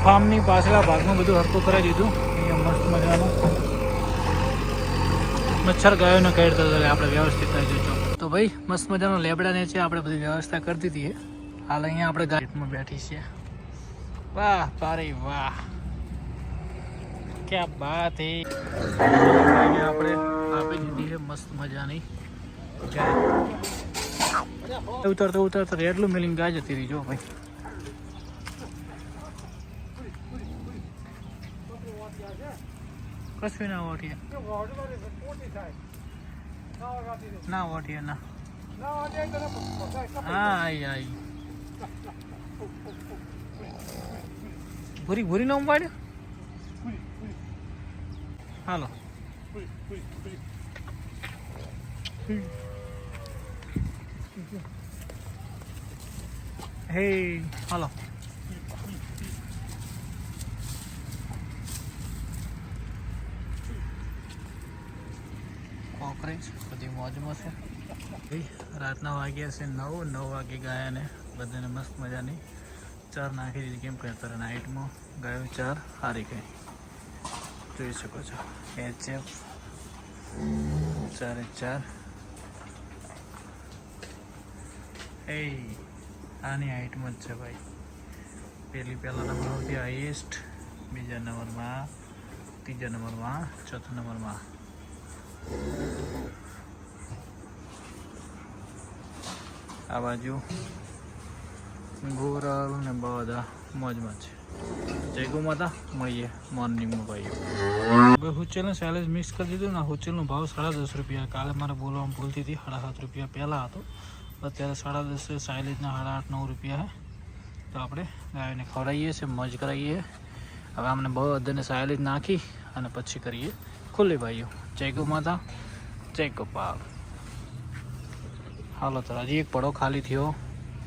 ફાર્મની પાછલા ભાગમાં બધું હરકું કરાવી દીધું. અહીંયા મસ્ત મજાનું મચ્છર ગાયોને કાઢતા હતા, આપણે વ્યવસ્થિત થઈ જજો. તો ભાઈ મસ્ત મજાનો લેબડાને છે આપણે બધી વ્યવસ્થા કરી દીધી છે. હાલ અહીંયા આપણે ગાડીમાં બેઠી છીએ. વાહ પારી વાહ, ક્યાં બાત હે. આપણે આપી દીધી છે મસ્ત મજાની ઉતરતો એટલું મિલિંગ ગાય જતી રહી. જો ભાઈ કશું ના ઓઠીએ ના ઓઠીએ ના. હા આઈ ભૂરી ભૂરી નો પાડ્યો. હાલો હે હાલો. કોકરેજ બધી મોજમાં છે. રાતના વાગ્યા છે 9 વાગે ગાયાને બધાને મસ્ત મજાની ચાર નાખી દીધી. કેમ કે અત્યારે નાઇટમાં ગાયો ચાર હારી ગઈ જોઈ શકો છો. HF 4 એ આની હાઈટમાં જ છે ભાઈ. પહેલા નંબર આવતી હાઈએસ્ટ, બીજા નંબરમાં, ત્રીજા નંબરમાં, ચોથા નંબરમાં. આ બાજુ ગોરલ ને બધા મોજમાં છે. જય ગો માતા. મળીએ મોર્નિંગમાં ભાઈ. હવે હુચેલને સેલેજ મિક્સ કરી દીધું ને. હુચેલનો ભાવ 10.5 રૂપિયા. કાલે મારે બોલવામાં ભૂલતી હતી. 7.5 રૂપિયા પહેલાં હતો, અત્યારે 10.5 સાયલેજના 8-9 રૂપિયા છે. તો આપણે ગાયોને ખવડાવીએ છીએ, મોજ કરાવીએ. હવે અમને બધાને સાયલેજ નાખી અને પછી કરીએ ખુલ્લી ભાઈઓ. જય ગો માતા, જય ગોપાલ. હાલો તો હજી એક પડો ખાલી થયો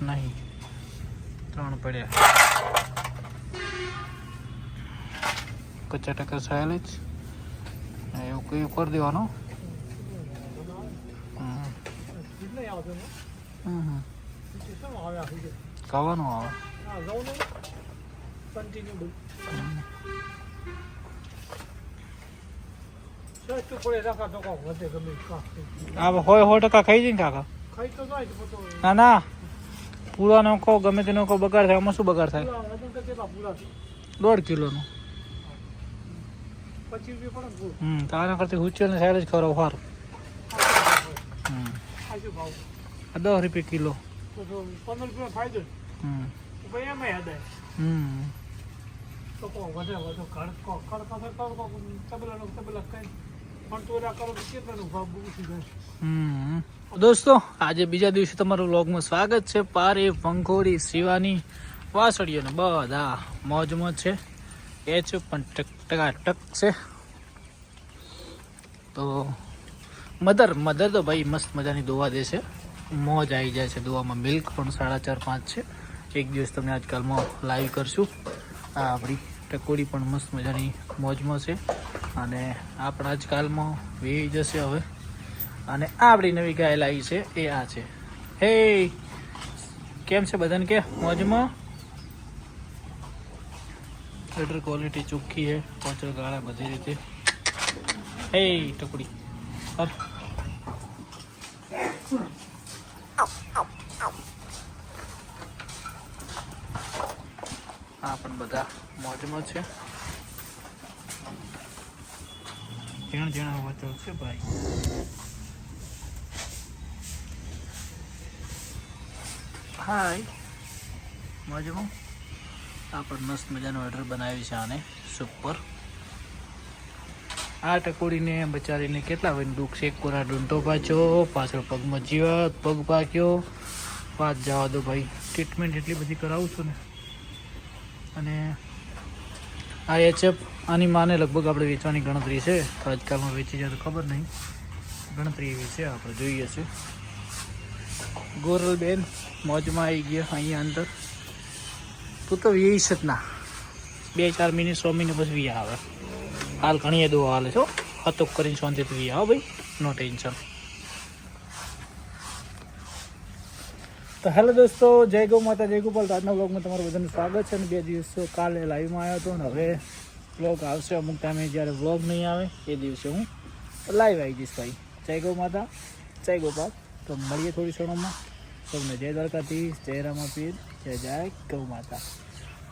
નહીં, 3 પડ્યા. કચ્ચા ટકા સાયલેજ એવું કયું કરી દેવાનો. ખાવાનું આવે હોય 100% ખાઈ જાય ને કાકા. ના ના પૂરા નો કહો, ગમે તેનો કહો, બગાડ થાય. આમાં શું બગાડ થાય? 1.5 કિલોનો. તારા કરતી હુચેલ ને સાઈડ જ ખવડાવ સારું. 10 રૂપિયા કિલો. 15 રૂપિયા ફાયદો. દોસ્તો આજે બીજા દિવસે તમારું વ્લોગમાં સ્વાગત છે. પારે વંખોડી શિવાની વાસળીઓને બધા મોજમાં છે. એ છે પણ ટકાટક છે. તો મધર તો ભાઈ મસ્ત મજાની દોવા દે છે. મોજ આવી જાય છે દોવામાં. મિલ્ક પણ 4.5-5 છે. એક દિવસ તમને આજકાલમાં લાઈવ કરશું. આ આપણી ટકોડી પણ મસ્ત મજાની મોજમાં છે અને આપણા આજકાલમાં વેઈ જશે હવે. અને આપણી નવી ગાય લાવી છે એ આ છે. હે કેમ છે બધાને કે મોજમાં? બેટર ક્વોલિટી ચોખ્ખી છે, કોચર ગાળા બધી રીતે. હે ટકોડી આ પણ બધા મોજમાં છે. ઝીણા વચો છે ભાઈ. હાય મોજમાં. આ પણ મસ્ત મજાનો ઓર્ડર બનાવી છે આને સુપર. આ ટકોડીને બચારીને કેટલા હોય દુઃખ છે. એક કોરા ડૂંટો પાછો, પાછળ પગમાં જીવાત, પગ પાક્યો. વાત જવા દો ભાઈ. ટ્રીટમેન્ટ એટલી બધી કરાવું છું ને. અને આ HF આની માને લગભગ આપણે વેચવાની ગણતરી છે. તો આજકાલમાં વેચી જાય તો ખબર નહીં. ગણતરી એવી છે, આપણે જોઈએ છે. ગોરલ બેન મોજમાં આવી ગયા અહીંયા અંદર. તું તો વીસ જ ના 2-4 મિનિટ 100 મિનિટ પછી વી આવે. હાલ ઘણી દો હાલે છો. હતુક કરીને શાંતિથી વી આવો ભાઈ, નો ટેન્શન. તો હેલો દોસ્તો, જય ગૌ માતા, જય ગોપાલ. તો આજના બ્લોગમાં તમારું બધાનું સ્વાગત છે. અને 2 દિવસ કાલે લાઈવમાં આવ્યો હતો ને હવે બ્લોગ આવશે અમુક ટાઈમે. જ્યારે બ્લોગ નહીં આવે એ દિવસે હું લાઈવ આવી જઈશ ભાઈ. જય ગૌ માતા, જય ગોપાલ. તો મળીએ થોડી ક્ષણોમાં. તમને જય દ્વારકાધીશ, જય રામાપીર, જય જય ગૌ માતા.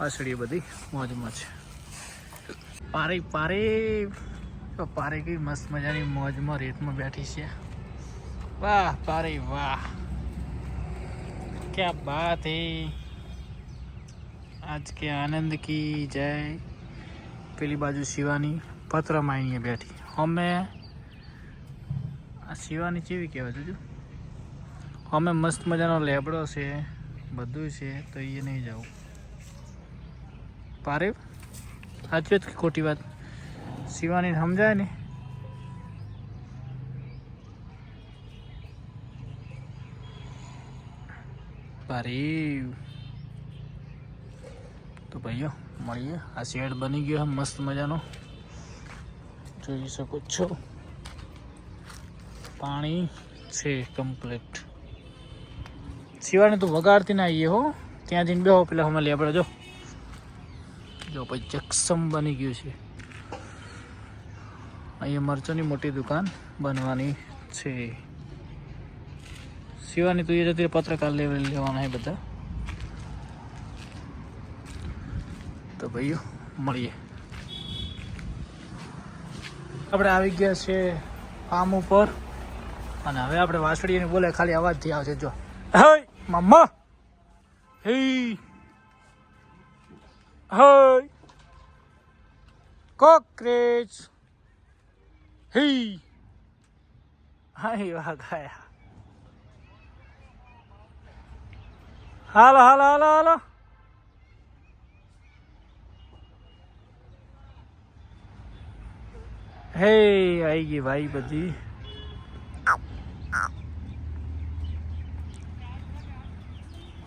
આસળીએ બધી મોજમાં છે. પારે કઈ મસ્ત મજાની મોજમાં રેતમાં બેઠી છે. વાહ પારે વાહ, क्या बात है. आज के आनंद की जय. પેલી બાજુ શિવાની પત્રમાણીએ બેઠી. અમે આ શિવાની કેવી કહેવાય જોજો. અમે મસ્ત મજાનો લેબડો છે, બધું છે, તો એ નહીં જાઉં. પારે સાચી વાત કે ખોટી વાત? શિવાની સમજાય ને. તો ભાઈઓ મળીએ. આ શેડ બની ગયો મસ્ત મજાનો, જોઈ શકો છો. પાણી છે કમ્પ્લીટ. શિવાને તો વગાડતી ના આવીએ હો. ત્યાં જઈને બેહો, પેલા અમે લેબડે જો પછી જક્ષમ બની ગયું છે. અહીંયા મરચાની મોટી દુકાન બનવાની છે. શિવાની તું એ જતી પત્રકાર લેવાના છે બધા. તો ભાઈઓ મળીએ. આપણે આવી ગયા છે ફાર્મ ઉપર. અને હવે આપણે વાસળીને બોલે ખાલી અવાજથી આવશે. જો હે મમ્મા, હે હે કોકરેજ, હે હા વાહ ગયા. હાલો હાલો હાલો હાલો. હે આવી ગઈ ભાઈ બધી.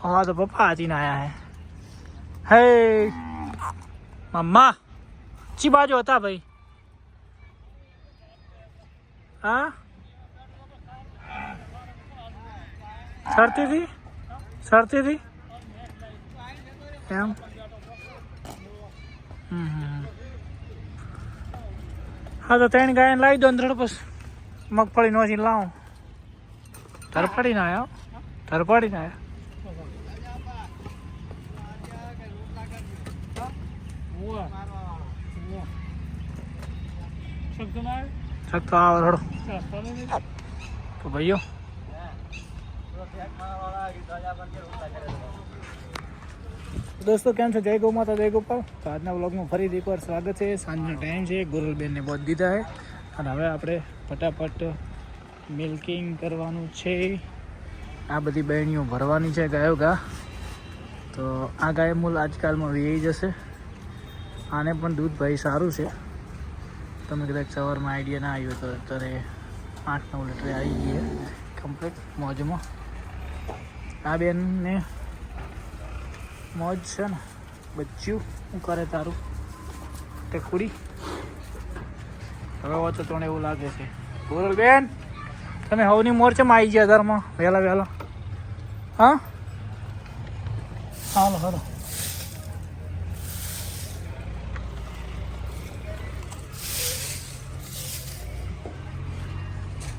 હા તો પપ્પા હતી ને આયા હે. મમ્મા ચી બાજુ હતા ભાઈ? હા સરતી હતી એમ. હા તો 3 ગાયને લાવી દો અંદર. પછી મગફળી નોચીને લાવો. ધરપડી ના આવ્યા. શકતો આવે રડો. તો ભાઈઓ દોસ્તો કેમ છો? જય ગૌ માતા, જય ગોપાલ. તો આજના વ્લોગમાં ફરીથી એકવાર સ્વાગત છે. સાંજનો ટાઈમ છે, ગોરલબેનને બોધ દીધા છે અને હવે આપણે ફટાફટ મિલ્કિંગ કરવાનું છે. આ બધી બહેણીઓ ભરવાની છે ગાયો ગા. તો આ ગાય મૂલ આજકાલમાં વીઈ જશે. આને પણ દૂધ ભાઈ સારું છે. તમે કદાચ સવારમાં આઈડિયા ના આવ્યો તો અત્યારે 8-9 લીટર આવી ગઈ કમ્પ્લીટ મોજમાં. આ બેનને મોજ છે ને. બચ્યું શું કરે તારું તે ખુડી? હવે વાંચો તો એવું લાગે છે. બોલ બેન, તમે હવની મોરચામાં આવી ગયા ઘરમાં વહેલા. હા હાલો હાલો.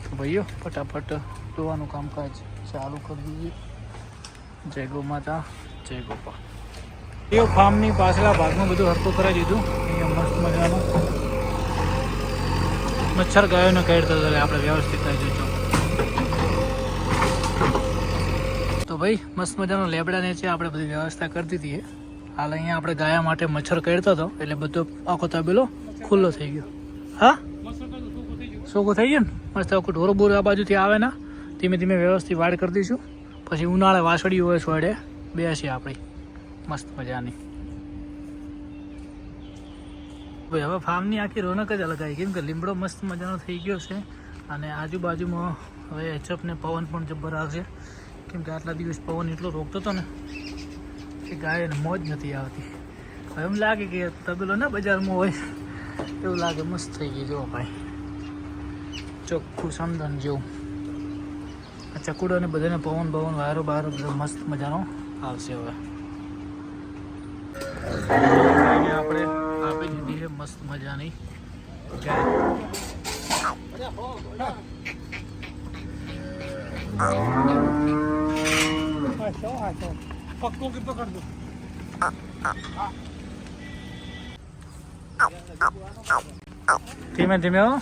તો ભાઈઓ ફટાફટ ધોવાનું કામકાજ ચાલુ કરી દઈએ. જય ગૌ માતા, જય ગોપાલ. એ ફાર્મની પાછલા ભાગમાં બધું હરખું કરાવી દીધું. અહીંયા મસ્ત મજાનું મચ્છર ગાયોને કાઢતા હતા. આપણે વ્યવસ્થિત થઈ જઈશું. તો ભાઈ મસ્ત મજાનો લેબડાને છે આપણે બધી વ્યવસ્થા કરી દીધી. હાલ અહીંયા આપણે ગાયા માટે મચ્છર કાઢતો હતો એટલે બધો આખો તબેલો ખુલ્લો થઈ ગયો. હા સોકો થઈ ગયો ને મસ્ત. આખું ઢોરો બોર આ બાજુથી આવે ને ધીમે ધીમે વ્યવસ્થિત વાડ કરી દઈશું. પછી ઉનાળે વાસળી હોય છોડે બેસી આપણી મસ્ત મજાની. ભાઈ હવે ફાર્મની આખી રોનક જ અલગ આવી. કેમ કે લીમડો મસ્ત મજાનો થઈ ગયો છે. અને આજુબાજુમાં હવે એચઅપને પવન પણ જબ્બર આવશે. કેમ કે આટલા દિવસ પવન એટલો રોકતો હતો ને કે ગાયને મોજ નથી આવતી. હવે એમ લાગે કે તબેલો ને બજારમાં હોય એવું લાગે. મસ્ત થઈ ગઈ જો ભાઈ, ચોખ્ખું સમદન જેવું. ચકુડો અને બધાને પવન વાયરો બાયરો બધો મસ્ત મજાનો આવશે. હવે આપણે આપી દીધી છે મસ્ત મજાની પક્કો કે પકડ દો. ધીમે ધીમે હો.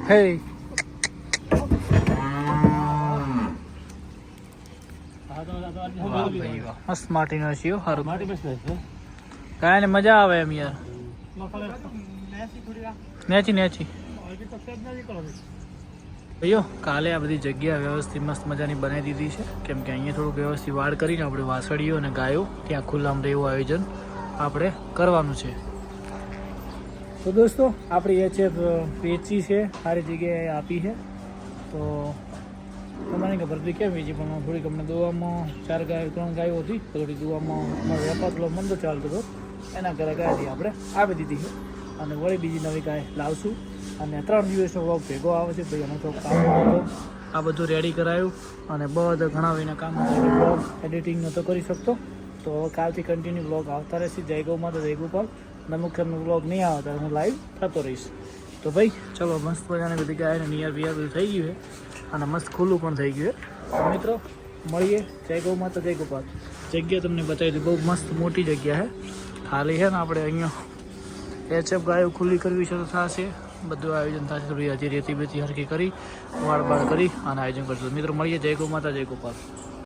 હે મસ્ત માટીનો છે સારું. કાંઈ ને મજા આવે એમ યાર. નેચી ભાઈઓ કાલે આ બધી જગ્યા વ્યવસ્થિત મસ્ત મજાની બનાવી દીધી છે, કેમ કે અહીંયા થોડુંક વ્યવસ્થિત વાડ કરીને આપણે વાસળીઓ અને ગાયો ત્યાં ખુલ્લામાં રહે એવું આયોજન આપણે કરવાનું છે. તો દોસ્તો આપણી એ છે વેચી છે, સારી જગ્યાએ આપી છે. તો તમને ખબર હતી કેમ વેચી, પણ થોડીક અમને દોવામાં 3 ગાયો હતી, તો થોડી દોવામાં અમારો વેપાર થોડો મંદો ચાલતો હતો, એના કરતાં ગાયથી આપણે આપી દીધી છે. અને વળી બીજી નવી ગાય લાવશું અને 3 દિવસનો વ્લોગ ભેગો આવે છે. ભાઈ અમે તો કામ હતો, આ બધું રેડી કરાયું અને બધા ઘણા મહિના કામ હતું, વ્લોગ એડિટિંગ નહોતો કરી શકતો. તો કાલથી કન્ટિન્યુ વ્લોગ આવતા રહેશે. જય ગૌ માતા, જય ગોપાલ. નમુખરનો વ્લોગ નહીં આવે ત્યારે હું લાઈવ થતો રહીશ. તો ભાઈ ચલો મસ્ત મજાની બધી ગાયને નિયર બિયર બધું થઈ ગયું છે અને મસ્ત ખુલ્લું પણ થઈ ગયું છે. તો મિત્રો મળીએ. જય ગૌ માતા, જય ગોપાલ. જગ્યા તમને બતાવી દઉં, બહુ મસ્ત મોટી જગ્યા છે. ખાલી છે ને આપણે અહીંયા એચએફ ગાયો ખુલ્લી કરવી છે તો થશે, બધું આયોજન થશે. થોડી હજી રેતી બેતી હરખી કરી વાળ બાળ કરી અને આયોજન કરશું. મિત્રો મળીએ. જય ગૌ માતા, જય ગોપાલ.